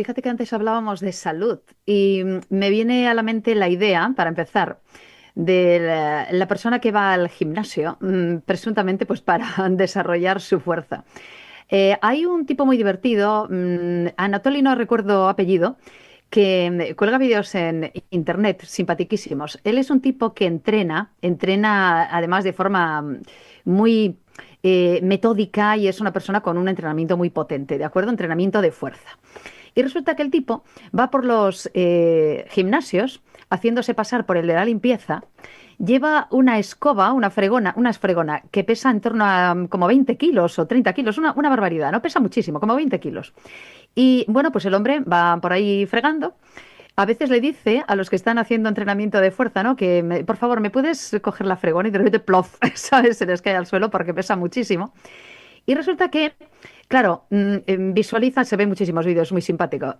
fíjate que antes hablábamos de salud y me viene a la mente la idea, para empezar, de la persona que va al gimnasio, presuntamente pues para desarrollar su fuerza. Hay un tipo muy divertido, Anatoly no recuerdo apellido, que cuelga vídeos en internet simpatiquísimos. Él es un tipo que entrena además de forma muy metódica y es una persona con un entrenamiento muy potente, ¿de acuerdo? Entrenamiento de fuerza. Y resulta que el tipo va por los gimnasios haciéndose pasar por el de la limpieza, lleva una escoba, una esfregona que pesa en torno a como 20 kilos o 30 kilos, una barbaridad, ¿no? Pesa muchísimo, como 20 kilos. Y bueno, pues el hombre va por ahí fregando. A veces le dice a los que están haciendo entrenamiento de fuerza, ¿no? Que por favor, ¿me puedes coger la fregona? Y de repente, plof, ¿sabes? Se les cae al suelo porque pesa muchísimo. Y resulta que, claro, visualiza, se ven muchísimos vídeos, muy simpático,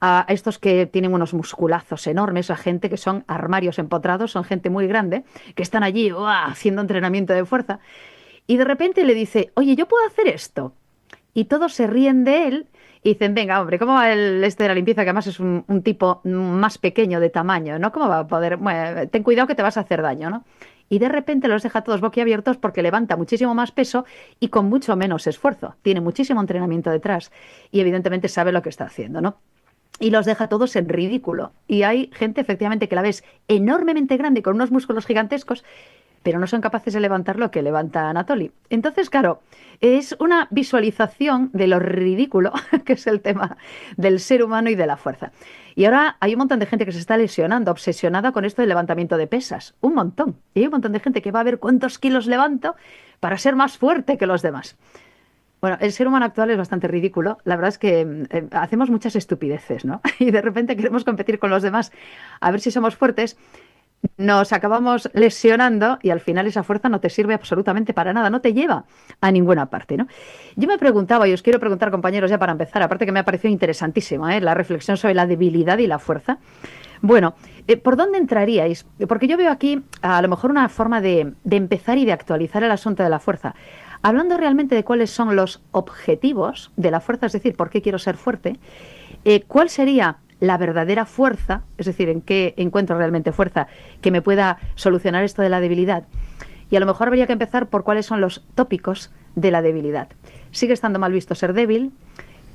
a estos que tienen unos musculazos enormes, a gente que son armarios empotrados, son gente muy grande, que están allí ¡uah!, haciendo entrenamiento de fuerza. Y de repente le dice, oye, ¿yo puedo hacer esto? Y todos se ríen de él y dicen, venga, hombre, ¿cómo va el este de la limpieza, que además es un tipo más pequeño de tamaño, ¿no? ¿Cómo va a poder? Bueno, ten cuidado que te vas a hacer daño, ¿no? Y de repente los deja todos boquiabiertos porque levanta muchísimo más peso y con mucho menos esfuerzo. Tiene muchísimo entrenamiento detrás y evidentemente sabe lo que está haciendo, ¿no? Y los deja todos en ridículo. Y hay gente efectivamente que la ves enormemente grande, con unos músculos gigantescos, pero no son capaces de levantar lo que levanta Anatoly. Entonces, claro, es una visualización de lo ridículo que es el tema del ser humano y de la fuerza. Y ahora hay un montón de gente que se está lesionando, obsesionada con esto del levantamiento de pesas. Un montón. Y hay un montón de gente que va a ver cuántos kilos levanto para ser más fuerte que los demás. Bueno, el ser humano actual es bastante ridículo. La verdad es que hacemos muchas estupideces, ¿no? Y de repente queremos competir con los demás a ver si somos fuertes, nos acabamos lesionando y al final esa fuerza no te sirve absolutamente para nada, no te lleva a ninguna parte, ¿no? Yo me preguntaba, y os quiero preguntar, compañeros, ya para empezar, aparte que me ha parecido interesantísima, la reflexión sobre la debilidad y la fuerza. Bueno, ¿por dónde entraríais? Porque yo veo aquí a lo mejor una forma de empezar y de actualizar el asunto de la fuerza. Hablando realmente de cuáles son los objetivos de la fuerza, es decir, por qué quiero ser fuerte, ¿cuál sería la verdadera fuerza, es decir, en qué encuentro realmente fuerza que me pueda solucionar esto de la debilidad? Y a lo mejor habría que empezar por cuáles son los tópicos de la debilidad. Sigue estando mal visto ser débil.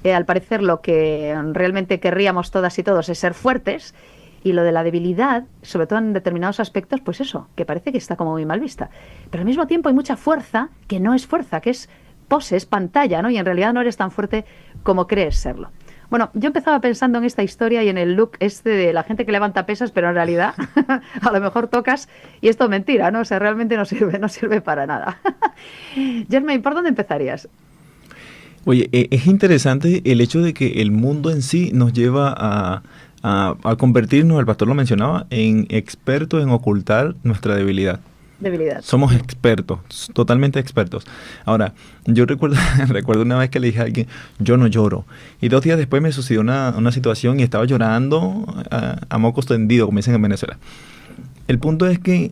Al parecer lo que realmente querríamos todas y todos es ser fuertes. Y lo de la debilidad, sobre todo en determinados aspectos, pues eso, que parece que está como muy mal vista. Pero al mismo tiempo hay mucha fuerza que no es fuerza, que es pose, es pantalla, ¿no? Y en realidad no eres tan fuerte como crees serlo. Bueno, yo empezaba pensando en esta historia y en el look este de la gente que levanta pesas, pero en realidad a lo mejor tocas y esto es mentira, ¿no? O sea, realmente no sirve para nada. Germain, ¿por dónde empezarías? Oye, es interesante el hecho de que el mundo en sí nos lleva a convertirnos, el pastor lo mencionaba, en expertos en ocultar nuestra debilidad. Debilidad. Somos expertos, totalmente expertos. Ahora, yo recuerdo, recuerdo una vez que le dije a alguien, yo no lloro. Y 2 días después me sucedió una situación y estaba llorando a moco tendido, como dicen en Venezuela. El punto es que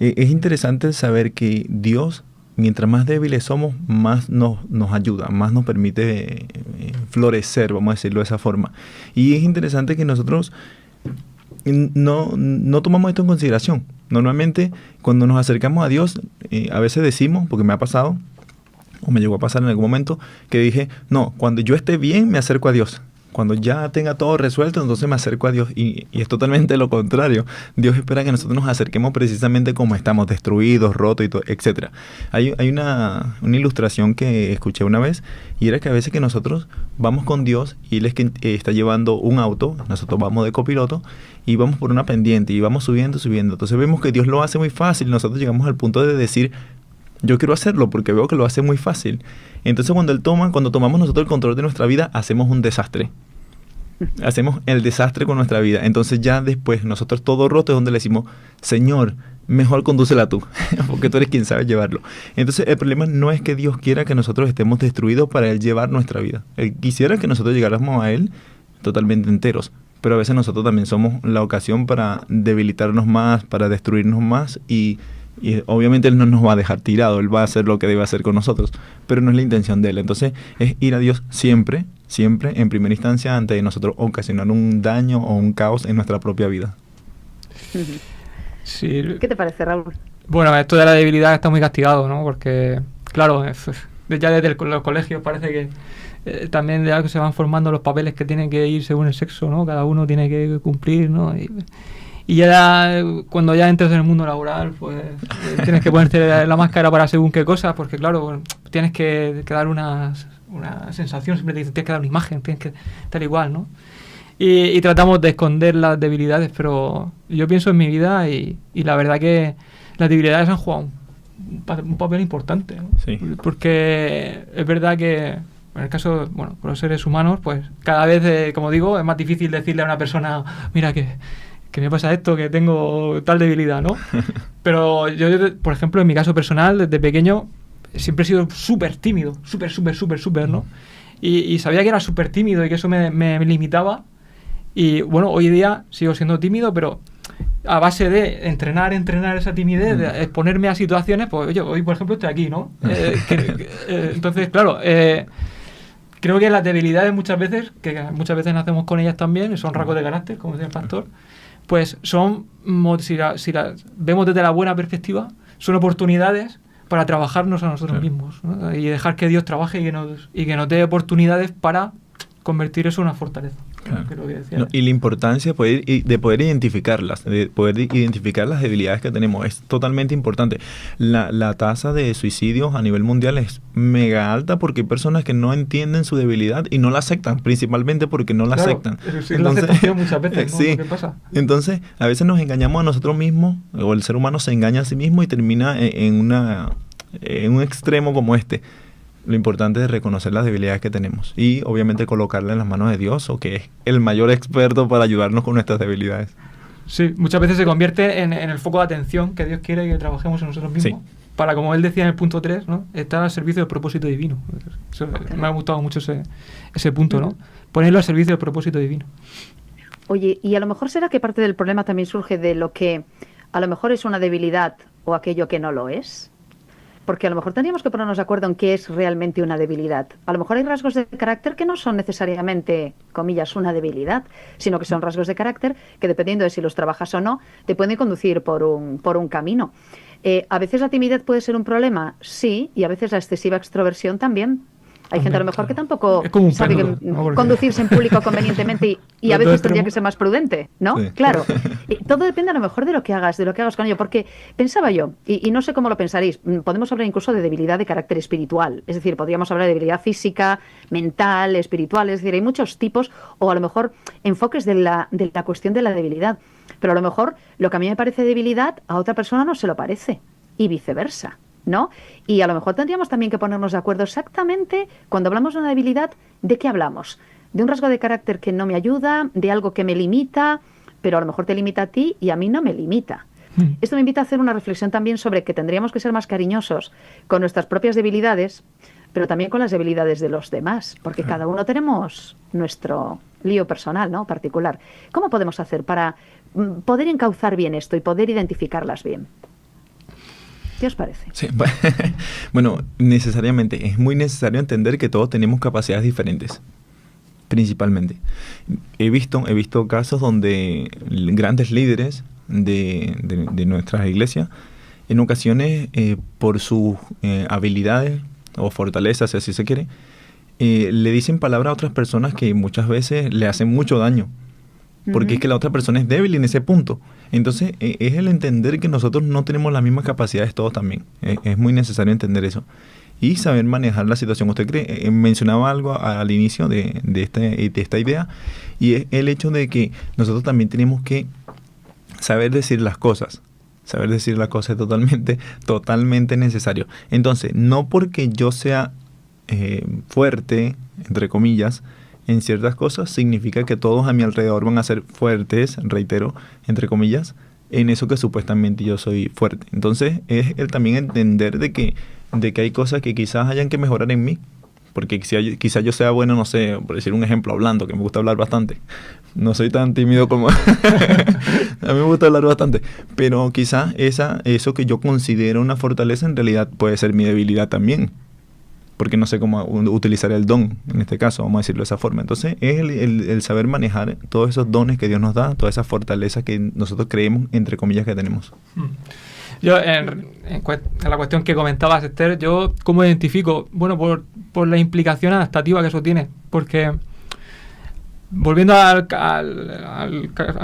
es interesante saber que Dios, mientras más débiles somos, más nos ayuda, más nos permite florecer, vamos a decirlo de esa forma. Y es interesante que nosotros no tomamos esto en consideración. Normalmente, cuando nos acercamos a Dios, a veces decimos, porque me ha pasado, o me llegó a pasar en algún momento, que dije, no, cuando yo esté bien, me acerco a Dios. Cuando ya tenga todo resuelto, entonces me acerco a Dios. Y es totalmente lo contrario. Dios espera que nosotros nos acerquemos precisamente como estamos, destruidos, rotos, y todo, etc. Hay una ilustración que escuché una vez, y era que a veces que nosotros vamos con Dios y Él es quien está llevando un auto, nosotros vamos de copiloto, y vamos por una pendiente, y vamos subiendo, subiendo. Entonces vemos que Dios lo hace muy fácil. Nosotros llegamos al punto de decir, yo quiero hacerlo porque veo que lo hace muy fácil. Entonces cuando tomamos nosotros el control de nuestra vida, hacemos un desastre. Hacemos el desastre con nuestra vida. Entonces ya después nosotros todo roto es donde le decimos, Señor, mejor condúcela tú, porque tú eres quien sabe llevarlo. Entonces el problema no es que Dios quiera que nosotros estemos destruidos para Él llevar nuestra vida. Él quisiera que nosotros llegáramos a Él totalmente enteros. Pero a veces nosotros también somos la ocasión para debilitarnos más, para destruirnos más y obviamente Él no nos va a dejar tirado, Él va a hacer lo que debe hacer con nosotros, pero no es la intención de Él. Entonces es ir a Dios siempre, siempre en primera instancia antes de nosotros ocasionar un daño o un caos en nuestra propia vida. Sí. ¿Qué te parece, Raúl? Bueno, esto de la debilidad está muy castigado, ¿no? Porque, claro, ya desde los colegios parece que también de algo se van formando los papeles que tienen que ir según el sexo, ¿no? Cada uno tiene que cumplir, ¿no? Y ya cuando ya entres en el mundo laboral, pues tienes que ponerte la máscara para según qué cosas, porque claro, tienes que dar una sensación, siempre te dicen, tienes que dar una imagen, tienes que estar igual, ¿no? Y tratamos de esconder las debilidades, pero yo pienso en mi vida y la verdad que las debilidades han jugado un papel importante, ¿no? Sí. Porque es verdad que en el caso, bueno, con los seres humanos, pues cada vez, como digo, es más difícil decirle a una persona, mira que me pasa esto, que tengo tal debilidad, ¿no? Pero yo, por ejemplo, en mi caso personal, desde pequeño, siempre he sido súper tímido, súper, ¿no? Y sabía que era súper tímido y que eso me limitaba. Y bueno, hoy día sigo siendo tímido, pero a base de entrenar esa timidez, de exponerme a situaciones, pues yo hoy, por ejemplo, estoy aquí, ¿no? Entonces, claro, creo que las debilidades muchas veces nacemos con ellas también, son rasgos de carácter, como decía el pastor, pues son, si las vemos desde la buena perspectiva, son oportunidades para trabajarnos a nosotros mismos, ¿no? Y dejar que Dios trabaje y que nos dé oportunidades para convertir eso en una fortaleza. Claro. Creo que decía. No, y la importancia de poder identificarlas, de poder identificar las debilidades que tenemos, es totalmente importante. La tasa de suicidios a nivel mundial es mega alta porque hay personas que no entienden su debilidad y no la aceptan, principalmente porque no la aceptan. Sí, entonces, la aceptación muchas veces, ¿no? Sí. ¿Qué pasa? Entonces, a veces nos engañamos a nosotros mismos, o el ser humano se engaña a sí mismo y termina en un extremo como este. Lo importante es reconocer las debilidades que tenemos y obviamente colocarlas en las manos de Dios, o que es el mayor experto para ayudarnos con nuestras debilidades. Sí, muchas veces se convierte en el foco de atención que Dios quiere que trabajemos en nosotros mismos. Sí. Para, como él decía en el punto 3, ¿no? Estar al servicio del propósito divino. Eso, me ha gustado mucho ese punto, ¿no? Ponerlo al servicio del propósito divino. Oye, y a lo mejor será que parte del problema también surge de lo que a lo mejor es una debilidad o aquello que no lo es. Porque a lo mejor tendríamos que ponernos de acuerdo en qué es realmente una debilidad. A lo mejor hay rasgos de carácter que no son necesariamente, comillas, una debilidad, sino que son rasgos de carácter que, dependiendo de si los trabajas o no, te pueden conducir por un camino. A veces la timidez puede ser un problema, sí, y a veces la excesiva extroversión también. Hay gente a lo mejor que tampoco sabe conducirse en público convenientemente y a veces tendría que ser más prudente, ¿no? Sí. Claro. Todo depende a lo mejor de lo que hagas con ello, porque pensaba yo, y no sé cómo lo pensaréis, podemos hablar incluso de debilidad de carácter espiritual, es decir, podríamos hablar de debilidad física, mental, espiritual, es decir, hay muchos tipos o a lo mejor enfoques de la cuestión de la debilidad, pero a lo mejor lo que a mí me parece debilidad a otra persona no se lo parece y viceversa, ¿no? Y a lo mejor tendríamos también que ponernos de acuerdo exactamente cuando hablamos de una debilidad, ¿de qué hablamos? De un rasgo de carácter que no me ayuda, de algo que me limita, pero a lo mejor te limita a ti y a mí no me limita. Esto me invita a hacer una reflexión también sobre que tendríamos que ser más cariñosos con nuestras propias debilidades, pero también con las debilidades de los demás, porque cada uno tenemos nuestro lío personal, ¿no? Particular. ¿Cómo podemos hacer para poder encauzar bien esto y poder identificarlas bien? ¿Qué os parece? Sí, bueno, necesariamente, es muy necesario entender que todos tenemos capacidades diferentes, principalmente. He visto casos donde grandes líderes de nuestras iglesias, en ocasiones, por sus habilidades o fortalezas, si así se quiere, le dicen palabras a otras personas que muchas veces le hacen mucho daño. Porque es que la otra persona es débil en ese punto. Entonces, es el entender que nosotros no tenemos las mismas capacidades todos también. Es muy necesario entender eso. Y saber manejar la situación. Usted mencionaba algo al inicio de esta idea, y es el hecho de que nosotros también tenemos que saber decir las cosas. Saber decir las cosas es totalmente necesario. Entonces, no porque yo sea fuerte, entre comillas, en ciertas cosas, significa que todos a mi alrededor van a ser fuertes, reitero, entre comillas, en eso que supuestamente yo soy fuerte. Entonces, es el también entender de que hay cosas que quizás hayan que mejorar en mí, porque quizás yo sea bueno, no sé, por decir un ejemplo, hablando, que me gusta hablar bastante. No soy tan tímido como... a mí me gusta hablar bastante, pero quizás eso que yo considero una fortaleza en realidad puede ser mi debilidad también. porque no sé cómo utilizar el don, en este caso, vamos a decirlo de esa forma. Entonces, es el saber manejar todos esos dones que Dios nos da, todas esas fortalezas que nosotros creemos, entre comillas, que tenemos. Yo, en la cuestión que comentabas, Esther, yo ¿cómo identifico? Bueno, por la implicación adaptativa que eso tiene, porque volviendo al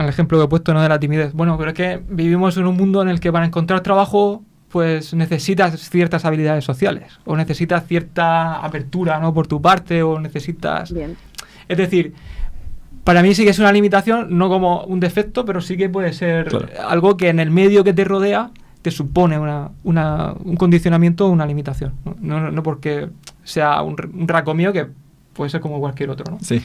ejemplo que he puesto, ¿no?, de la timidez, bueno, pero es que vivimos en un mundo en el que para encontrar trabajo pues necesitas ciertas habilidades sociales, o necesitas cierta apertura, ¿no?, por tu parte, o necesitas... Bien. Es decir, para mí sí que es una limitación, no como un defecto, pero sí que puede ser algo que en el medio que te rodea te supone un condicionamiento o una limitación. No porque sea un rasgo mío, que puede ser como cualquier otro, ¿no? Sí.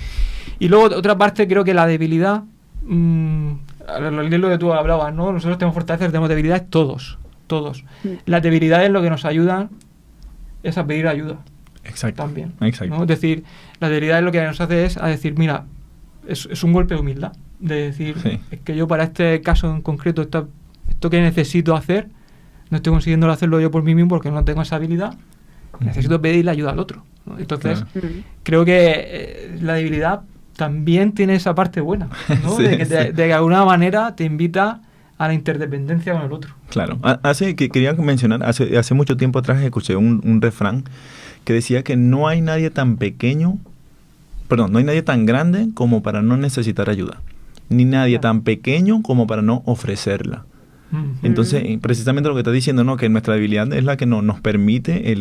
Y luego, otra parte, creo que la debilidad, lo que tú hablabas, ¿no? Nosotros tenemos fortalezas, tenemos debilidades, todos. Sí. Las debilidades lo que nos ayudan es a pedir ayuda. Exacto. También. Exacto. ¿no? Es decir, la debilidad lo que nos hace es a decir, mira, es un golpe de humildad. De decir, es que yo para este caso en concreto, esto que necesito hacer, no estoy consiguiendo hacerlo yo por mí mismo porque no tengo esa habilidad. Necesito pedirle ayuda al otro, ¿no? Entonces, creo que la debilidad también tiene esa parte buena, ¿no? De que alguna manera te invita a la interdependencia con el otro. Claro. Quería mencionar, hace mucho tiempo atrás escuché un refrán que decía que no hay nadie tan grande como para no necesitar ayuda, ni nadie tan pequeño como para no ofrecerla. Entonces, precisamente lo que estás diciendo, ¿no?, que nuestra debilidad es la que nos permite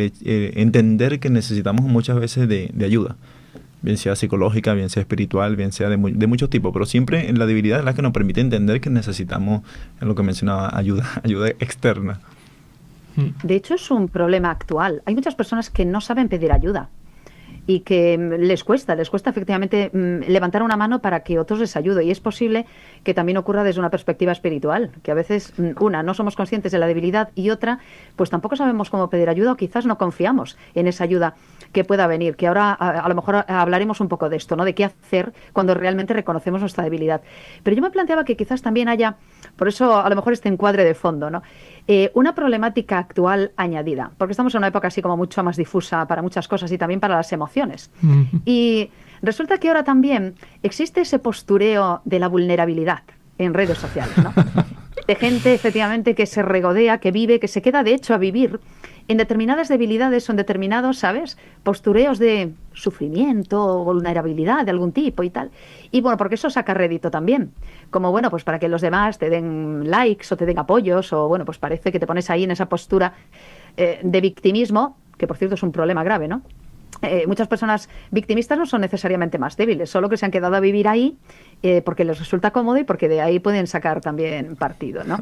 entender que necesitamos muchas veces de ayuda, bien sea psicológica, bien sea espiritual, bien sea de muchos tipos, pero siempre en la debilidad es la que nos permite entender que necesitamos, en lo que mencionaba, ayuda externa. De hecho, es un problema actual. Hay muchas personas que no saben pedir ayuda y que les cuesta efectivamente levantar una mano para que otros les ayuden. Y es posible que también ocurra desde una perspectiva espiritual, que a veces, no somos conscientes de la debilidad, y otra, pues tampoco sabemos cómo pedir ayuda, o quizás no confiamos en esa ayuda que pueda venir, que ahora a lo mejor hablaremos un poco de esto, ¿no?, de qué hacer cuando realmente reconocemos nuestra debilidad. Pero yo me planteaba que quizás también haya, por eso a lo mejor este encuadre de fondo, ¿no?, una problemática actual añadida, porque estamos en una época así como mucho más difusa para muchas cosas y también para las emociones. Y resulta que ahora también existe ese postureo de la vulnerabilidad en redes sociales, ¿no? De gente, efectivamente, que se regodea, que vive, que se queda, de hecho, a vivir en determinadas debilidades o en determinados, ¿sabes?, postureos de sufrimiento o vulnerabilidad de algún tipo y tal. Y bueno, porque eso saca rédito también. Como, bueno, pues para que los demás te den likes o te den apoyos, o bueno, pues parece que te pones ahí en esa postura de victimismo, que por cierto es un problema grave, ¿no? Muchas personas victimistas no son necesariamente más débiles, solo que se han quedado a vivir ahí porque les resulta cómodo y porque de ahí pueden sacar también partido, ¿no?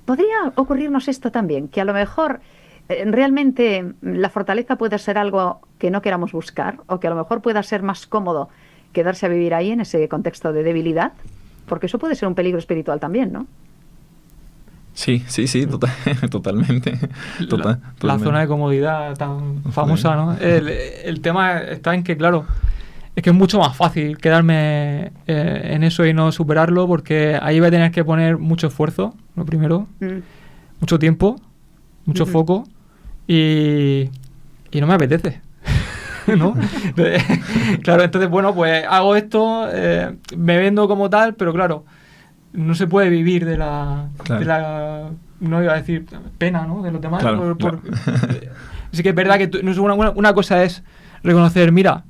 Podría ocurrirnos esto también, que a lo mejor realmente la fortaleza puede ser algo que no queramos buscar, o que a lo mejor pueda ser más cómodo quedarse a vivir ahí en ese contexto de debilidad, porque eso puede ser un peligro espiritual también, ¿no? Sí, totalmente. La zona de comodidad tan famosa, ¿no? El tema está en que, claro, es que es mucho más fácil quedarme en eso y no superarlo, porque ahí voy a tener que poner mucho esfuerzo, lo primero, mucho tiempo, mucho foco, y no me apetece, ¿no? Claro, entonces, bueno, pues hago esto, me vendo como tal, pero claro, no se puede vivir de la no iba a decir pena, ¿no?, de los demás. Claro. Sí que es verdad que una cosa es reconocer, mira,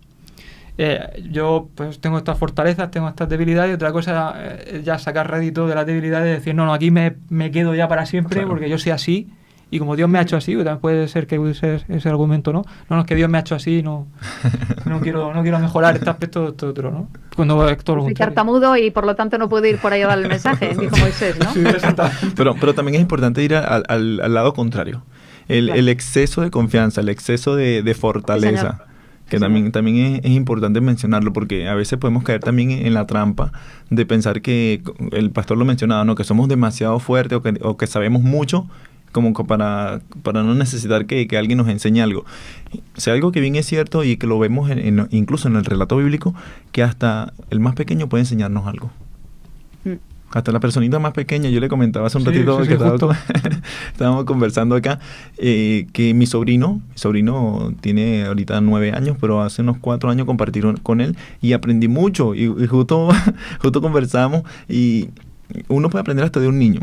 yo pues tengo estas fortalezas, tengo estas debilidades, y otra cosa es ya sacar rédito de las debilidades y decir, no, aquí me quedo ya para siempre, porque yo soy así, y como Dios me ha hecho así, también puede ser que use ese argumento, ¿no? No, es que Dios me ha hecho así, no quiero mejorar este aspecto, este otro, ¿no? Cuando es todo lo soy contrario. tartamudo y por lo tanto no puedo ir por ahí a dar el mensaje, dijo Moisés, ¿no? Sí, pero también es importante ir al lado contrario. El exceso de confianza, el exceso de fortaleza, que también es importante mencionarlo, porque a veces podemos caer también en la trampa de pensar que, el pastor lo mencionaba, ¿no?, que somos demasiado fuertes o que sabemos mucho, como para no necesitar que alguien nos enseñe algo. O sea, algo que bien es cierto y que lo vemos incluso en el relato bíblico, que hasta el más pequeño puede enseñarnos algo. Hasta la personita más pequeña, yo le comentaba hace un ratito sí, que justo. estábamos conversando acá, que mi sobrino tiene ahorita 9 años, pero hace unos 4 años compartí con él y aprendí mucho y justo, justo conversamos y uno puede aprender hasta de un niño.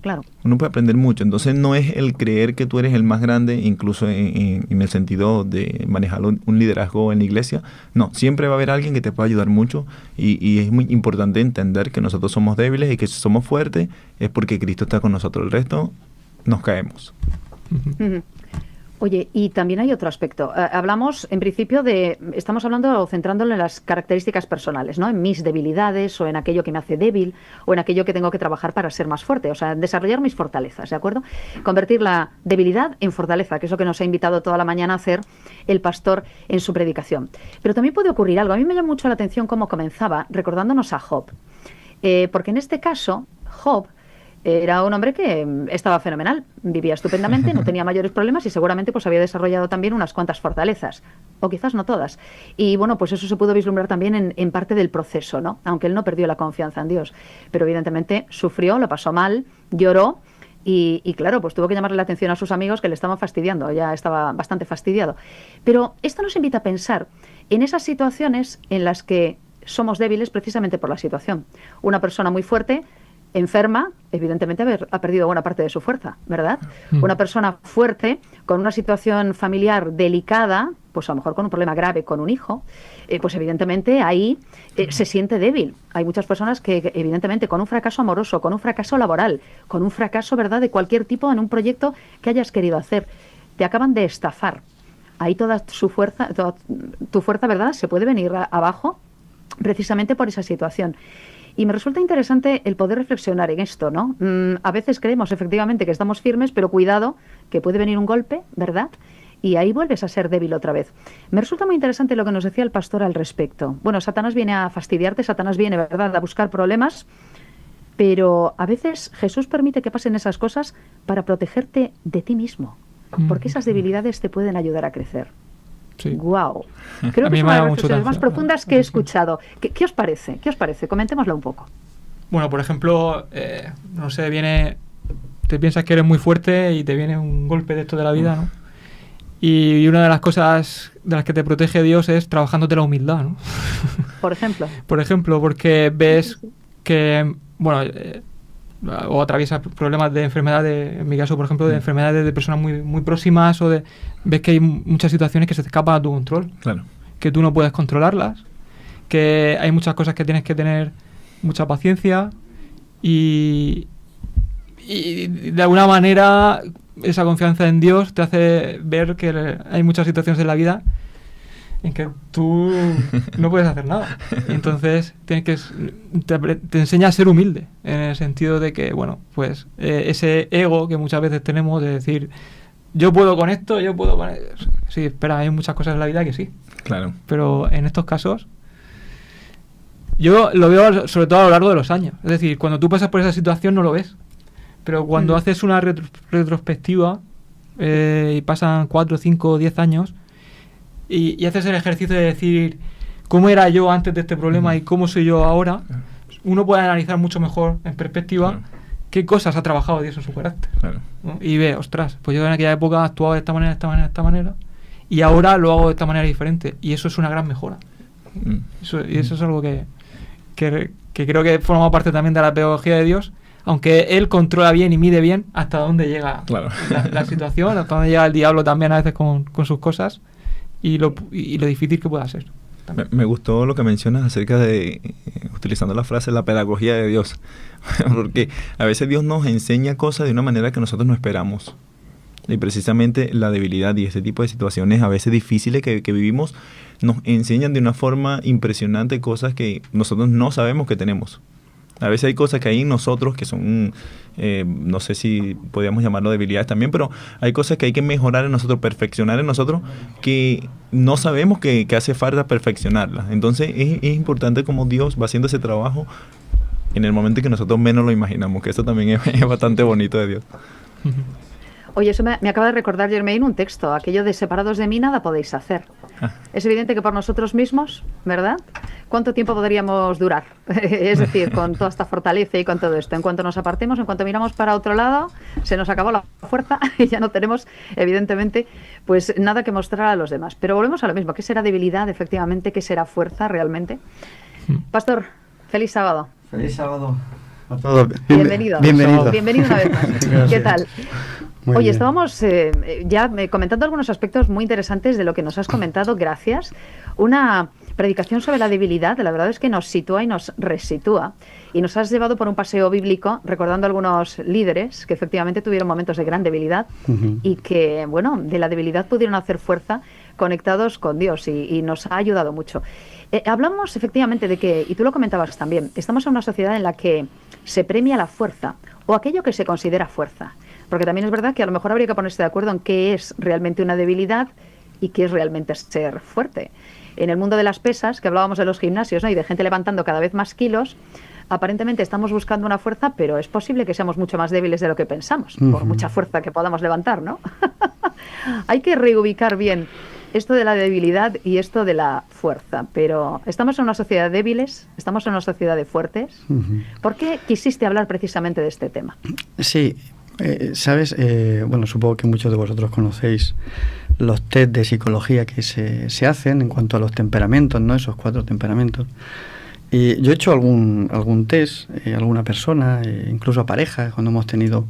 Claro. Uno puede aprender mucho, entonces no es el creer que tú eres el más grande, incluso en el sentido de manejar un liderazgo en la iglesia. No, siempre va a haber alguien que te pueda ayudar mucho y es muy importante entender que nosotros somos débiles y que si somos fuertes es porque Cristo está con nosotros, el resto nos caemos. Ujú. Oye, y también hay otro aspecto. Hablamos, en principio, estamos hablando o centrándolo en las características personales, ¿no? En mis debilidades o en aquello que me hace débil o en aquello que tengo que trabajar para ser más fuerte, o sea, desarrollar mis fortalezas, ¿de acuerdo? Convertir la debilidad en fortaleza, que es lo que nos ha invitado toda la mañana a hacer el pastor en su predicación. Pero también puede ocurrir algo. A mí me llama mucho la atención cómo comenzaba recordándonos a Job, porque en este caso, Job era un hombre que estaba fenomenal, vivía estupendamente, no tenía mayores problemas y seguramente pues había desarrollado también unas cuantas fortalezas, o quizás no todas. Y bueno, pues eso se pudo vislumbrar también en parte del proceso, ¿no? Aunque él no perdió la confianza en Dios, pero evidentemente sufrió, lo pasó mal, lloró y claro, pues tuvo que llamarle la atención a sus amigos que le estaban fastidiando, ya estaba bastante fastidiado. Pero esto nos invita a pensar en esas situaciones en las que somos débiles precisamente por la situación. Una persona muy fuerte enferma, evidentemente ha perdido buena parte de su fuerza, ¿verdad? Una persona fuerte, con una situación familiar delicada, pues a lo mejor con un problema grave con un hijo, pues evidentemente ahí se siente débil. Hay muchas personas que evidentemente con un fracaso amoroso, con un fracaso laboral, con un fracaso, ¿verdad?, de cualquier tipo en un proyecto que hayas querido hacer, te acaban de estafar. Ahí toda tu fuerza, ¿verdad?, se puede venir abajo precisamente por esa situación. Y me resulta interesante el poder reflexionar en esto, ¿no? A veces creemos efectivamente que estamos firmes, pero cuidado, que puede venir un golpe, ¿verdad? Y ahí vuelves a ser débil otra vez. Me resulta muy interesante lo que nos decía el pastor al respecto. Bueno, Satanás viene a fastidiarte, Satanás viene, ¿verdad?, a buscar problemas, pero a veces Jesús permite que pasen esas cosas para protegerte de ti mismo, porque esas debilidades te pueden ayudar a crecer. Sí. Wow. Creo que es una de las reflexiones más profundas que he escuchado. ¿Qué os parece? ¿Qué os parece? Comentémoslo un poco. Bueno, por ejemplo, no sé, te piensas que eres muy fuerte y te viene un golpe de esto de la vida, ¿no? Y una de las cosas de las que te protege Dios es trabajándote la humildad, ¿no? Por ejemplo. Por ejemplo, porque ves que, bueno, o atraviesas problemas de enfermedades, en mi caso, por ejemplo, de enfermedades de personas muy, muy próximas, ves que hay muchas situaciones que se te escapan a tu control, Claro. que tú no puedes controlarlas, que hay muchas cosas que tienes que tener mucha paciencia y de alguna manera esa confianza en Dios te hace ver que hay muchas situaciones en la vida en que tú no puedes hacer nada. Y entonces te enseña a ser humilde, en el sentido de que, bueno, pues ese ego que muchas veces tenemos de decir, yo puedo con esto, yo puedo con eso. Sí, espera, hay muchas cosas en la vida que sí. Claro. Pero en estos casos, yo lo veo sobre todo a lo largo de los años. Es decir, cuando tú pasas por esa situación no lo ves. Pero cuando haces una retrospectiva y pasan 4, 5, 10 años, y haces el ejercicio de decir cómo era yo antes de este problema y cómo soy yo ahora, uno puede analizar mucho mejor en perspectiva qué cosas ha trabajado Dios en su carácter. Claro. ¿No? Y ve, ostras, pues yo en aquella época actuaba de esta manera, de esta manera, de esta manera, y ahora lo hago de esta manera diferente. Y eso es una gran mejora. Y eso es algo que creo que forma parte también de la pedagogía de Dios, aunque Él controla bien y mide bien hasta dónde llega la situación, hasta dónde llega el diablo también a veces con sus cosas. Y lo difícil que pueda ser. Me gustó lo que mencionas acerca de, utilizando la frase, la pedagogía de Dios. Porque a veces Dios nos enseña cosas de una manera que nosotros no esperamos. Y precisamente la debilidad y este tipo de situaciones a veces difíciles que vivimos nos enseñan de una forma impresionante cosas que nosotros no sabemos que tenemos. A veces hay cosas que hay en nosotros que son, no sé si podríamos llamarlo debilidades también, pero hay cosas que hay que mejorar en nosotros, perfeccionar en nosotros, que no sabemos que hace falta perfeccionarlas. Entonces es importante cómo Dios va haciendo ese trabajo en el momento en que nosotros menos lo imaginamos, que eso también es bastante bonito de Dios. Oye, eso me acaba de recordar, Germain, un texto, aquello de separados de mí nada podéis hacer. Es evidente que por nosotros mismos, ¿verdad? ¿cuánto tiempo podríamos durar? Es decir, con toda esta fortaleza y con todo esto. En cuanto nos apartemos, en cuanto miramos para otro lado, se nos acabó la fuerza y ya no tenemos, evidentemente, pues nada que mostrar a los demás. Pero volvemos a lo mismo. ¿Qué será debilidad, efectivamente? ¿Qué será fuerza realmente? Pastor, feliz sábado. Feliz sábado a todos. Bienvenido. Bienvenido. Bienvenido una vez más. Gracias. ¿Qué tal? Muy Oye, bien. estábamos ya comentando algunos aspectos muy interesantes de lo que nos has comentado. Gracias. Una predicación sobre la debilidad, la verdad es que nos sitúa y nos resitúa. Y nos has llevado por un paseo bíblico recordando a algunos líderes que efectivamente tuvieron momentos de gran debilidad y que, bueno, de la debilidad pudieron hacer fuerza conectados con Dios y nos ha ayudado mucho. Hablamos efectivamente de que, y tú lo comentabas también, estamos en una sociedad en la que se premia la fuerza o aquello que se considera fuerza. Porque también es verdad que a lo mejor habría que ponerse de acuerdo en qué es realmente una debilidad y qué es realmente ser fuerte. En el mundo de las pesas, que hablábamos de los gimnasios, ¿no? Y de gente levantando cada vez más kilos, aparentemente estamos buscando una fuerza, pero es posible que seamos mucho más débiles de lo que pensamos, por mucha fuerza que podamos levantar, ¿no? Hay que reubicar bien esto de la debilidad y esto de la fuerza, pero ¿estamos en una sociedad de débiles? ¿Estamos en una sociedad de fuertes? ¿Por qué quisiste hablar precisamente de este tema? Sí, sabes, bueno, supongo que muchos de vosotros conocéis los test de psicología que se hacen en cuanto a los temperamentos, ¿no? Esos 4 temperamentos. Y yo he hecho algún test, alguna persona, incluso a parejas, cuando hemos tenido,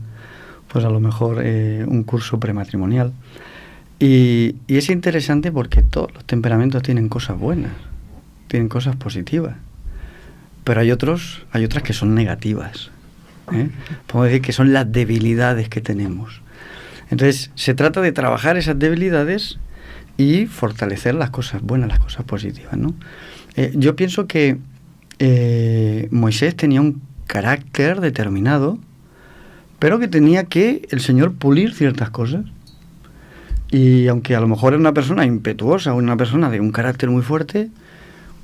pues a lo mejor, un curso prematrimonial. Y es interesante porque todos los temperamentos tienen cosas buenas, tienen cosas positivas, pero hay otras que son negativas. Podemos decir que son las debilidades que tenemos. Entonces, se trata de trabajar esas debilidades y fortalecer las cosas buenas, las cosas positivas, ¿no? Yo pienso que Moisés tenía un carácter determinado, pero que tenía que el Señor pulir ciertas cosas. Y aunque a lo mejor era una persona impetuosa o una persona de un carácter muy fuerte,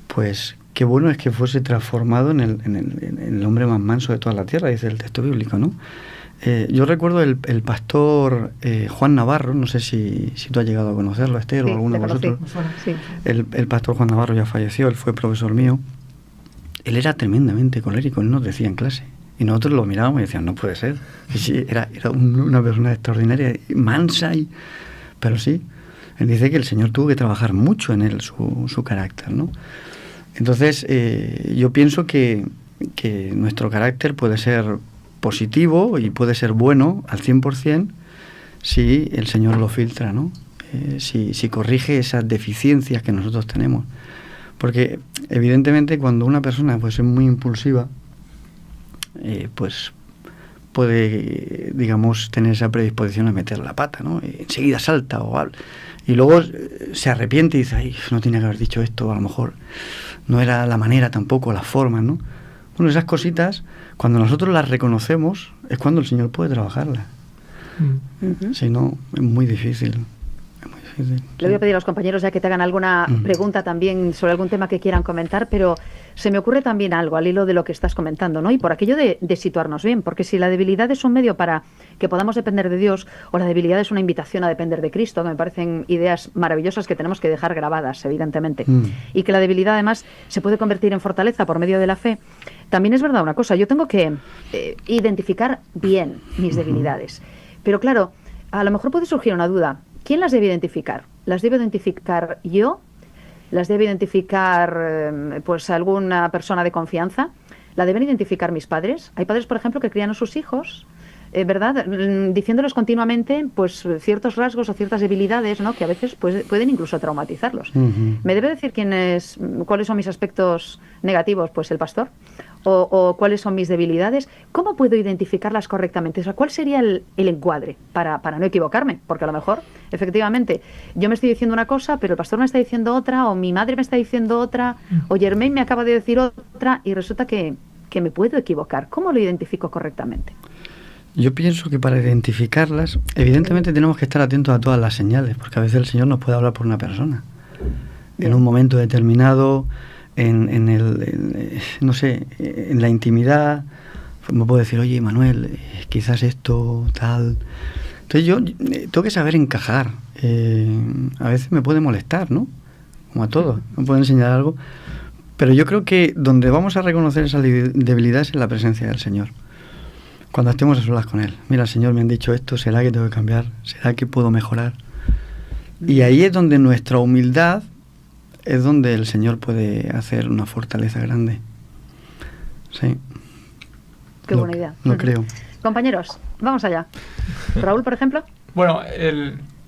pues qué bueno es que fuese transformado en el hombre más manso de toda la tierra, dice el texto bíblico, ¿no? Yo recuerdo el pastor Juan Navarro, no sé si tú has llegado a conocerlo, Esther, Sí, o alguno de le conocí. vosotros. Sí. El pastor Juan Navarro ya falleció, él fue profesor mío. Él era tremendamente colérico, él nos decía en clase. Y nosotros lo mirábamos y decíamos, no puede ser. Y sí, era una persona extraordinaria, mansa, pero sí. Él dice que el Señor tuvo que trabajar mucho en él, su carácter, ¿no? Entonces, yo pienso que nuestro carácter puede ser positivo y puede ser bueno al 100% si el Señor lo filtra, ¿no? Si corrige esas deficiencias que nosotros tenemos. Porque, evidentemente, cuando una persona pues, es muy impulsiva, pues puede, digamos, tener esa predisposición a meter la pata, ¿no? Y enseguida salta o algo. Y luego se arrepiente y dice, ay, no tenía que haber dicho esto, a lo mejor no era la manera tampoco, la forma, ¿no? Bueno, esas cositas, cuando nosotros las reconocemos, es cuando el Señor puede trabajarlas. Si no, es muy difícil. Le voy a pedir a los compañeros ya que te hagan alguna pregunta también sobre algún tema que quieran comentar, pero se me ocurre también algo al hilo de lo que estás comentando, ¿no? Y por aquello de situarnos bien, porque si la debilidad es un medio para que podamos depender de Dios, o la debilidad es una invitación a depender de Cristo, que me parecen ideas maravillosas que tenemos que dejar grabadas, evidentemente, y que la debilidad además se puede convertir en fortaleza por medio de la fe, también es verdad una cosa, yo tengo que identificar bien mis debilidades, pero claro, a lo mejor puede surgir una duda. ¿Quién las debe identificar? ¿Las debo identificar yo? ¿Las debe identificar pues alguna persona de confianza? ¿La deben identificar mis padres? Hay padres, por ejemplo, que crían a sus hijos, ¿verdad? Diciéndoles continuamente pues ciertos rasgos o ciertas debilidades, ¿no? Que a veces pues, pueden incluso traumatizarlos. ¿Me debe decir cuáles son mis aspectos negativos? Pues el pastor. O cuáles son mis debilidades, ¿cómo puedo identificarlas correctamente? O sea, ¿cuál sería el encuadre para no equivocarme? Porque a lo mejor, efectivamente, yo me estoy diciendo una cosa, pero el pastor me está diciendo otra, o mi madre me está diciendo otra, o Germain me acaba de decir otra, y resulta que me puedo equivocar. ¿Cómo lo identifico correctamente? Yo pienso que para identificarlas, evidentemente tenemos que estar atentos a todas las señales, porque a veces el Señor nos puede hablar por una persona. En un momento determinado, no sé, en la intimidad, me puedo decir, oye, Manuel, quizás esto, tal. Entonces yo tengo que saber encajar. A veces me puede molestar, ¿no? Como a todos, me puede enseñar algo, Pero yo creo que donde vamos a reconocer esa debilidad es en la presencia del Señor. Cuando estemos a solas con Él. Mira, Señor, me han dicho esto, ¿será que tengo que cambiar? ¿Será que puedo mejorar? Y ahí es donde nuestra humildad es donde el Señor puede hacer una fortaleza grande. Sí. Qué buena idea. Lo creo. Compañeros, vamos allá. Raúl, por ejemplo. Bueno,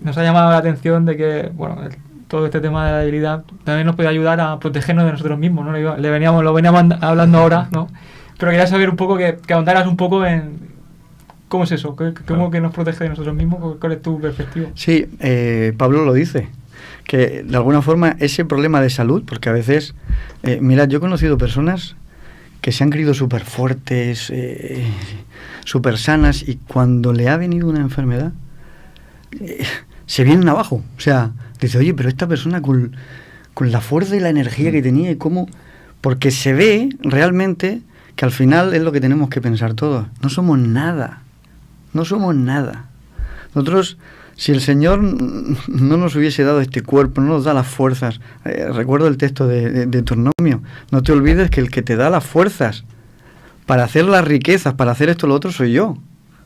nos ha llamado la atención de que, bueno, todo este tema de la debilidad también nos puede ayudar a protegernos de nosotros mismos, ¿no? Lo veníamos hablando ahora, ¿no? Pero quería saber un poco, que ahondaras un poco en cómo es eso, cómo que nos protege de nosotros mismos, cuál es tu perspectiva. Sí, Pablo lo dice, que de alguna forma ese problema de salud, porque a veces, mirad, yo he conocido personas que se han creído súper fuertes, súper sanas, y cuando le ha venido una enfermedad, se vienen abajo. O sea, dice, oye, pero esta persona con la fuerza y la energía que tenía, y cómo... Porque se ve realmente que al final es lo que tenemos que pensar todos. No somos nada. No somos nada. Nosotros, si el Señor no nos hubiese dado este cuerpo, no nos da las fuerzas... recuerdo el texto de Deuteronomio. No te olvides que el que te da las fuerzas para hacer las riquezas, para hacer esto o lo otro, soy yo.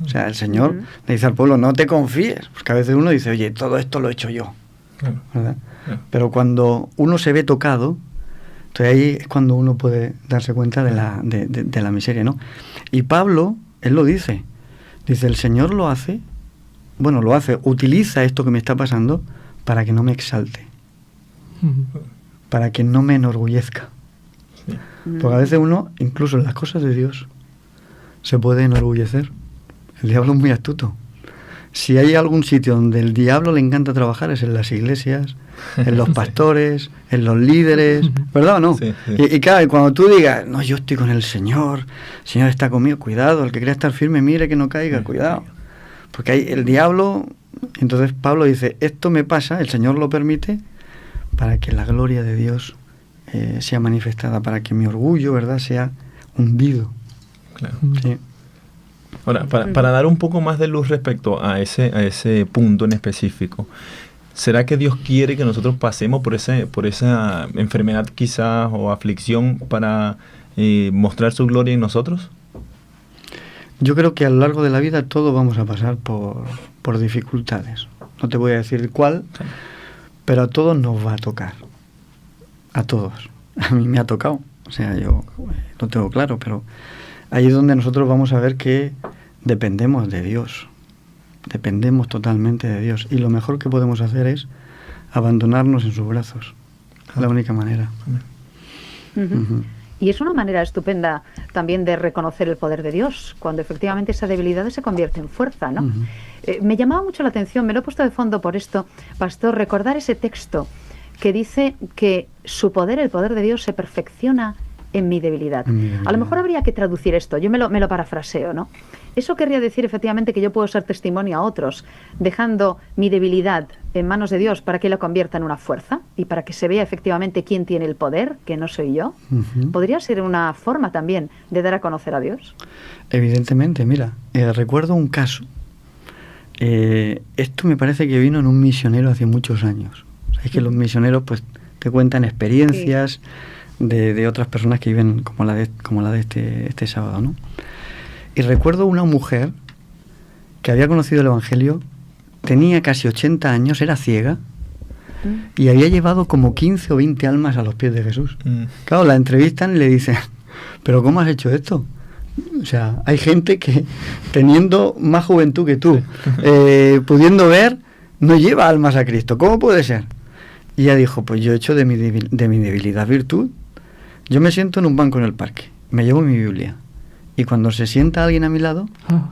O sea, el Señor le dice al pueblo, no te confíes. Porque a veces uno dice, oye, todo esto lo he hecho yo. ¿Verdad? Pero cuando uno se ve tocado, entonces ahí es cuando uno puede darse cuenta de la miseria, ¿no? Y Pablo, él lo dice, el Señor lo hace, utiliza esto que me está pasando para que no me exalte, para que no me enorgullezca. Porque a veces uno, incluso en las cosas de Dios, se puede enorgullecer. El diablo es muy astuto. Si hay algún sitio donde el diablo le encanta trabajar es en las iglesias, en los pastores, en los líderes, ¿verdad o no? Sí, sí. Y claro, cuando tú digas, no, yo estoy con el Señor está conmigo, cuidado, el que quiera estar firme, mire que no caiga, cuidado. Porque hay el diablo, entonces Pablo dice, esto me pasa, el Señor lo permite, para que la gloria de Dios sea manifestada, para que mi orgullo, ¿verdad?, sea hundido. Claro. Sí. Ahora, para dar un poco más de luz respecto a ese punto en específico, ¿será que Dios quiere que nosotros pasemos por esa enfermedad quizás o aflicción para mostrar su gloria en nosotros? Yo creo que a lo largo de la vida todos vamos a pasar por dificultades. No te voy a decir cuál, sí, pero a todos nos va a tocar. A todos. A mí me ha tocado. O sea, yo lo tengo claro, pero ahí es donde nosotros vamos a ver que dependemos de Dios. Dependemos totalmente de Dios. Y lo mejor que podemos hacer es abandonarnos en sus brazos. Es la única manera. Y es una manera estupenda también de reconocer el poder de Dios, cuando efectivamente esa debilidad se convierte en fuerza, ¿no? Me llamaba mucho la atención, me lo he puesto de fondo por esto, pastor, recordar ese texto que dice que su poder, el poder de Dios, se perfecciona en mi debilidad. A lo mejor habría que traducir esto, yo me lo parafraseo, ¿no? Eso querría decir efectivamente que yo puedo ser testimonio a otros, dejando mi debilidad en manos de Dios para que la convierta en una fuerza y para que se vea efectivamente quién tiene el poder, que no soy yo. ¿Podría ser una forma también de dar a conocer a Dios? Evidentemente, mira, recuerdo un caso. Esto me parece que vino en un misionero hace muchos años. Es que los misioneros pues te cuentan experiencias de otras personas que viven como la de este sábado, ¿no? Y recuerdo una mujer que había conocido el Evangelio, tenía casi 80 años, era ciega, y había llevado como 15 o 20 almas a los pies de Jesús. Claro, la entrevistan y le dicen, ¿pero cómo has hecho esto? O sea, hay gente que teniendo más juventud que tú, pudiendo ver, no lleva almas a Cristo. ¿Cómo puede ser? Y ella dijo, pues yo he hecho de mi debilidad virtud. Yo me siento en un banco en el parque, me llevo mi Biblia. Y cuando se sienta alguien a mi lado,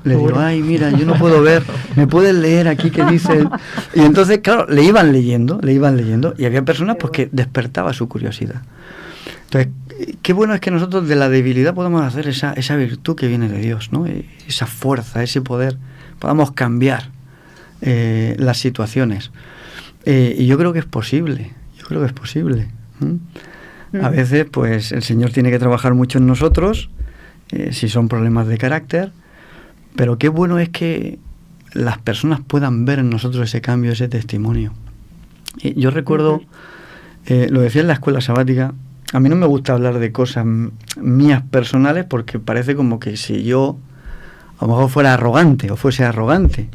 le digo, ay, mira, yo no puedo ver, ¿me puedes leer aquí qué dice? Y entonces, claro, le iban leyendo, y había personas pues que despertaba su curiosidad. Entonces, qué bueno es que nosotros de la debilidad podamos hacer esa virtud que viene de Dios, ¿no? Esa fuerza, ese poder, podamos cambiar las situaciones. Y yo creo que es posible, A veces, pues, el Señor tiene que trabajar mucho en nosotros, si son problemas de carácter, pero qué bueno es que las personas puedan ver en nosotros ese cambio, ese testimonio. Yo recuerdo, lo decía en la escuela sabática, a mí no me gusta hablar de cosas mías personales porque parece como que si yo a lo mejor fuera arrogante o fuese arrogante.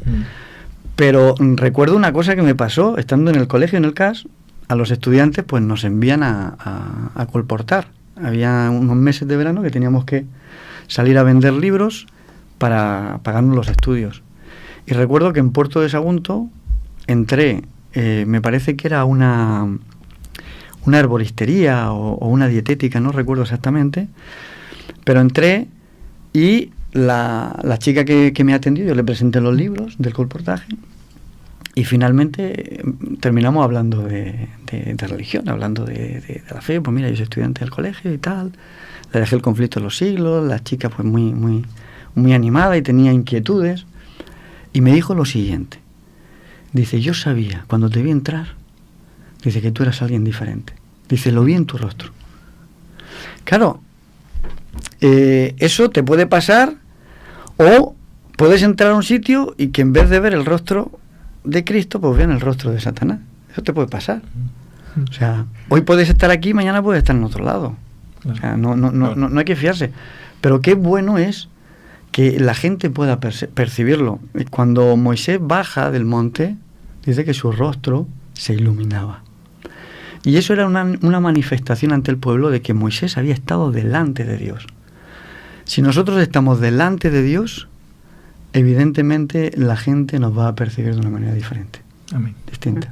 Pero recuerdo una cosa que me pasó estando en el colegio, en el CAS, a los estudiantes pues nos envían a colportar. Había unos meses de verano que teníamos que salir a vender libros para pagarnos los estudios. Y recuerdo que en Puerto de Sagunto entré, me parece que era una herboristería o una dietética, no recuerdo exactamente, pero entré y la chica que me atendió, yo le presenté los libros del colportaje y finalmente terminamos hablando de religión, hablando de la fe. Pues mira, yo soy estudiante del colegio y tal, le dejé el conflicto de los siglos, la chica pues muy animada y tenía inquietudes y me dijo lo siguiente, dice, yo sabía cuando te vi entrar, dice que tú eras alguien diferente, dice, lo vi en tu rostro. Claro, eso te puede pasar, o puedes entrar a un sitio y que en vez de ver el rostro de Cristo, pues vean el rostro de Satanás. Eso te puede pasar. O sea, hoy puedes estar aquí, mañana puedes estar en otro lado. O sea, no hay que fiarse. Pero qué bueno es que la gente pueda percibirlo. Cuando Moisés baja del monte, dice que su rostro se iluminaba. Y eso era una manifestación ante el pueblo de que Moisés había estado delante de Dios. Si nosotros estamos delante de Dios, evidentemente la gente nos va a percibir de una manera diferente. Amén. Distinta.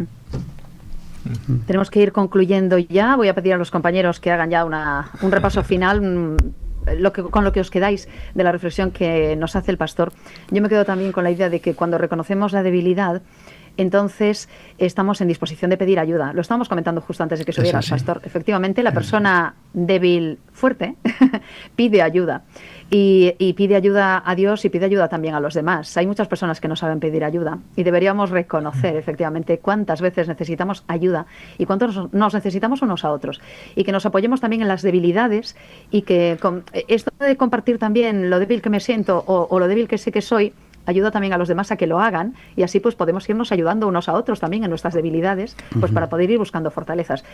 Tenemos que ir concluyendo ya. Voy a pedir a los compañeros que hagan ya un repaso final, con lo que os quedáis de la reflexión que nos hace el pastor. Yo me quedo también con la idea de que cuando reconocemos la debilidad, entonces estamos en disposición de pedir ayuda. Lo estábamos comentando justo antes de que subiera el pastor. Efectivamente, la persona débil, fuerte, pide ayuda. Y pide ayuda a Dios y pide ayuda también a los demás. Hay muchas personas que no saben pedir ayuda y deberíamos reconocer efectivamente cuántas veces necesitamos ayuda y cuántos nos necesitamos unos a otros. Y que nos apoyemos también en las debilidades y que esto de compartir también lo débil que me siento o lo débil que sé que soy, ayuda también a los demás a que lo hagan y así pues podemos irnos ayudando unos a otros también en nuestras debilidades, pues para poder ir buscando fortalezas.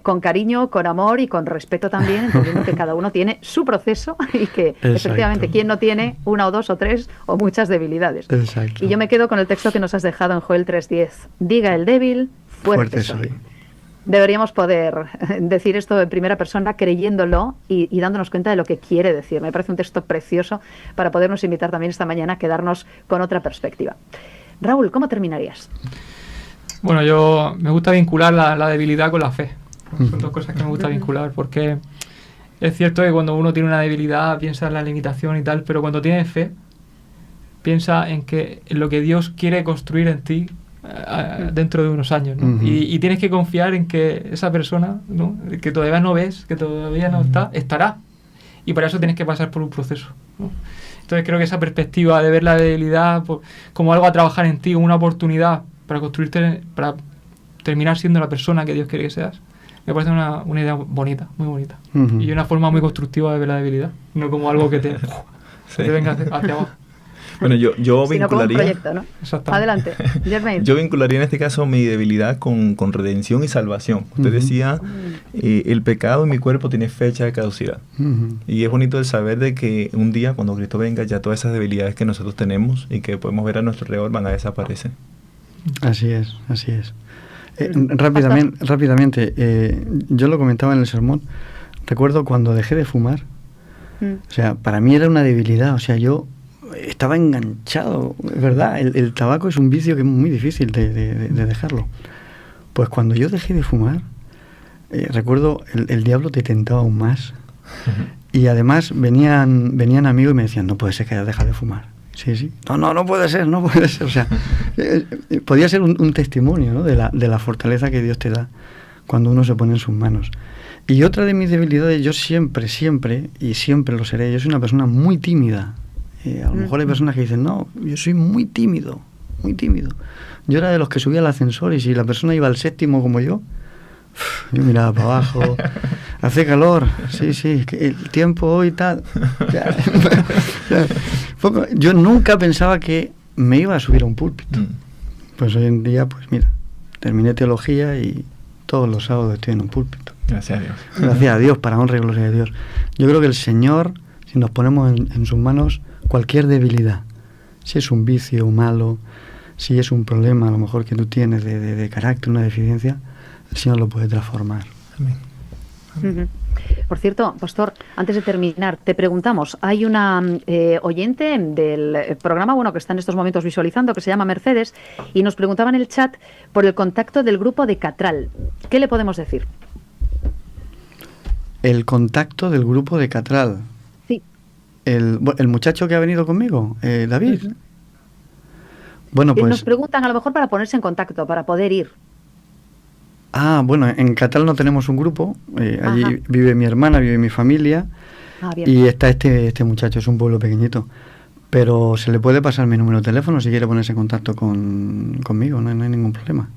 Con cariño, con amor y con respeto también, entendiendo que cada uno tiene su proceso y que efectivamente quien no tiene una o dos o tres o muchas debilidades. Exacto. Y yo me quedo con el texto que nos has dejado en Joel 3:10. Diga el débil, fuerte soy. Deberíamos poder decir esto en primera persona creyéndolo y dándonos cuenta de lo que quiere decir. Me parece un texto precioso para podernos invitar también esta mañana a quedarnos con otra perspectiva. Raúl, ¿cómo terminarías? Bueno, yo me gusta vincular la debilidad con la fe. Son dos cosas que me gusta vincular porque es cierto que cuando uno tiene una debilidad piensa en la limitación y tal, pero cuando tiene fe piensa en lo que Dios quiere construir en ti dentro de unos años, ¿no? Y tienes que confiar en que esa persona, ¿no?, que todavía no ves, que todavía no estará, y para eso tienes que pasar por un proceso, ¿no? Entonces creo que esa perspectiva de ver la debilidad como algo a trabajar en ti, una oportunidad para construirte, para terminar siendo la persona que Dios quiere que seas, me parece una idea bonita, muy bonita, y una forma muy constructiva de ver la debilidad, no como algo que te venga hacia abajo. Bueno, yo sino vincularía... como un proyecto, ¿no? Adelante, Germain. Yo vincularía en este caso mi debilidad con redención y salvación. Usted decía, el pecado en mi cuerpo tiene fecha de caducidad. Y es bonito el saber de que un día, cuando Cristo venga, ya todas esas debilidades que nosotros tenemos y que podemos ver a nuestro alrededor van a desaparecer. Así es, así es. Rápidamente, yo lo comentaba en el sermón. Recuerdo cuando dejé de fumar. O sea, para mí era una debilidad. O sea, yo estaba enganchado, es verdad, el tabaco es un vicio que es muy difícil de dejarlo. Pues cuando yo dejé de fumar, recuerdo el diablo te tentaba aún más. Y además venían amigos y me decían, no puede ser que hayas dejado de fumar. Sí. No puede ser. O sea, podía ser un testimonio, ¿no?, de la fortaleza que Dios te da cuando uno se pone en sus manos. Y otra de mis debilidades, yo siempre, y siempre lo seré, yo soy una persona muy tímida. A lo mejor hay personas que dicen, no, yo soy muy tímido. Yo era de los que subía al ascensor y si la persona iba al séptimo como yo miraba para abajo, hace calor, sí, el tiempo hoy tal. Yo nunca pensaba que me iba a subir a un púlpito. Pues hoy en día, pues mira, terminé teología y todos los sábados estoy en un púlpito. Gracias a Dios. Gracias a Dios, para honra y gloria de Dios. Yo creo que el Señor, si nos ponemos en sus manos, cualquier debilidad, si es un vicio malo, si es un problema a lo mejor que tú tienes de carácter, una deficiencia, el Señor lo puede transformar. Amén. Ujú. Por cierto, Pastor, antes de terminar, te preguntamos, hay una oyente del programa, bueno, que está en estos momentos visualizando, que se llama Mercedes, y nos preguntaba en el chat por el contacto del grupo de Catral. ¿Qué le podemos decir? El contacto del grupo de Catral. Sí. El muchacho que ha venido conmigo, David. Ujú. Bueno, Y nos pues... preguntan a lo mejor para ponerse en contacto, para poder ir. Bueno, en Catral no tenemos un grupo. Allí Ajá. vive mi hermana, vive mi familia. Bien. Y está este muchacho, es un pueblo pequeñito. Pero se le puede pasar mi número de teléfono si quiere ponerse en contacto conmigo, no hay ningún problema.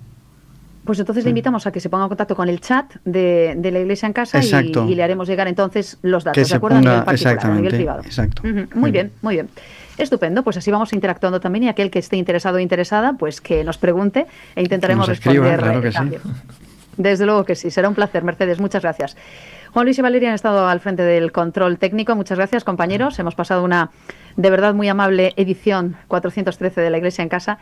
Pues entonces le invitamos a que se ponga en contacto con el chat de la Iglesia en Casa Exacto. y le haremos llegar entonces los datos, Que ¿de se acuerdo? A ponga nivel particular, a nivel exactamente, privado. exacto. Ujú. Muy bien, muy bien. Estupendo, pues así vamos interactuando también y aquel que esté interesado o interesada, pues que nos pregunte e intentaremos Que nos escriba, responder claro que sí. también. Desde luego que sí, será un placer, Mercedes, muchas gracias. Juan Luis y Valeria han estado al frente del control técnico, muchas gracias, compañeros. Hemos pasado una de verdad muy amable edición 413 de la Iglesia en Casa.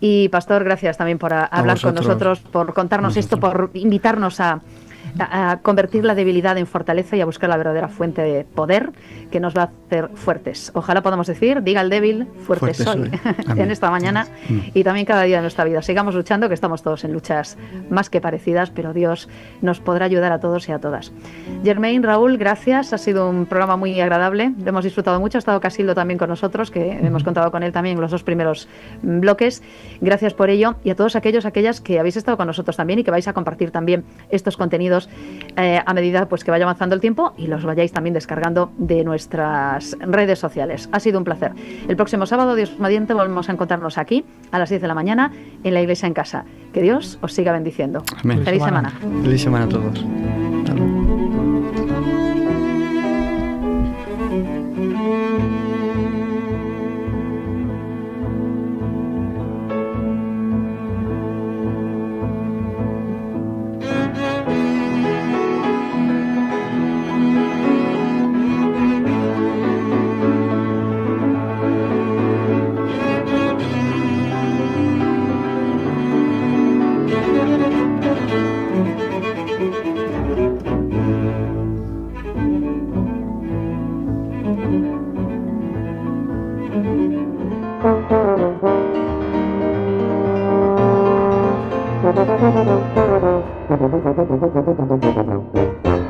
Y Pastor, gracias también por hablar con nosotros, por contarnos esto, por invitarnos a convertir la debilidad en fortaleza y a buscar la verdadera fuente de poder que nos va a hacer fuertes. Ojalá podamos decir, diga el débil, fuerte soy, en esta mañana y también cada día de nuestra vida. Sigamos luchando, que estamos todos en luchas más que parecidas, pero Dios nos podrá ayudar a todos y a todas. Germain, Raúl, gracias. Ha sido un programa muy agradable. Lo hemos disfrutado mucho. Ha estado Casildo también con nosotros, que hemos contado con él también en los 2 primeros bloques. Gracias por ello. Y a todos aquellas que habéis estado con nosotros también y que vais a compartir también estos contenidos a medida pues que vaya avanzando el tiempo y los vayáis también descargando de nuestras redes sociales. Ha sido un placer. El próximo sábado, Dios mediante, volvemos a encontrarnos aquí a las 10 de la mañana en la Iglesia en Casa. Que Dios os siga bendiciendo. Amén. Feliz semana. Feliz semana a todos. Hasta luego. Thank you.